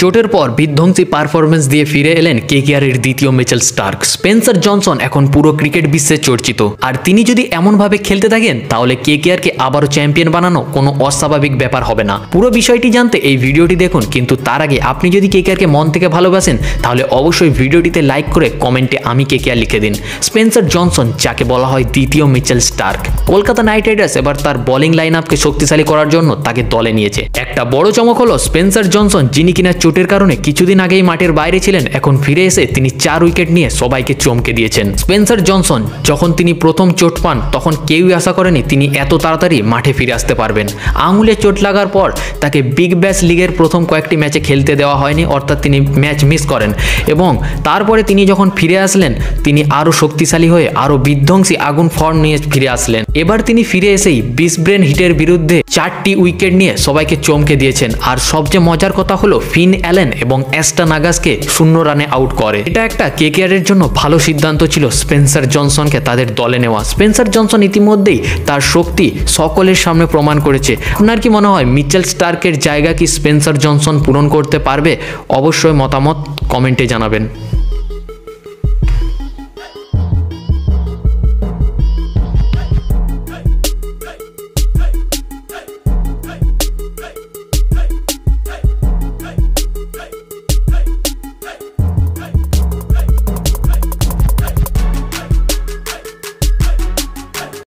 চোটের পর বিধ্বংসী পারফরমেন্স দিয়ে ফিরে এলেন কেকেআরের দ্বিতীয় মিচেল স্টার্ক। স্পেন্সার জনসন এখন পুরো ক্রিকেট বিশ্বে চর্চিত, আর তিনি যদি এমনভাবে খেলতে থাকেন তাহলে কেকেআরকে আবারও চ্যাম্পিয়ন বানানো কোনো অস্বাভাবিক ব্যাপার হবে না। পুরো বিষয়টি জানতে এই ভিডিওটি দেখুন, কিন্তু তার আগে আপনি যদি কেকেআরকে মন থেকে ভালোবাসেন তাহলে অবশ্যই ভিডিওটিতে লাইক করে কমেন্টে আমি কেকেআর লিখে দিন। স্পেন্সার জনসন, যাকে বলা হয় দ্বিতীয় Mitchell Starc, Kolkata knight riders এবার তার বোলিং লাইন আপকে শক্তিশালী করার জন্য তাকে দলে নিয়েছে। একটা বড় চমক হলো স্পেন্সার জনসন, যিনি কিনা চোটের কারণে কিছুদিন আগেই মাঠের বাইরে ছিলেন, এখন ফিরে এসে তিনি 4 উইকেট নিয়ে সবাইকে চমকে দিয়েছেন। স্পেন্সার জনসন যখন তিনি প্রথম চোট পান তখন কেউই আশা করেনি তিনি এত তাড়াতাড়ি মাঠে ফিরে আসতে পারবেন। আঙুলে চোট লাগার পর তাকে বিগ ব্যাশ লিগের প্রথম কয়েকটি ম্যাচে খেলতে দেওয়া হয়নি, অর্থাৎ তিনি ম্যাচ মিস করেন, এবং তারপরে তিনি যখন ফিরে আসলেন তিনি আরও শক্তিশালী হয়ে আরও বিধ্বংসী আগুন ফর্ম নিয়ে ফিরে আসলেন। এবার তিনি ফিরে এসেই ব্রিসবেন হিটের বিরুদ্ধে 4টি উইকেট নিয়ে সবাইকে চমকে দিয়েছেন। আর সবচেয়ে মজার কথা হলো ফিন অ্যালেন এবং অ্যাস্টন আগাসকে 0 রানে আউট করে। এটা একটা কেকেআরের জন্য ভালো সিদ্ধান্ত ছিল স্পেন্সার জনসনকে তাদের দলে নেওয়া। স্পেন্সার জনসন ইতিমধ্যেই তার শক্তি সকলের সামনে প্রমাণ করেছে। আপনার কি মনে হয় মিচেল স্টার্কের জায়গা কি স্পেন্সার জনসন পূরণ করতে পারবে? অবশ্যই মতামত কমেন্টে জানাবেন।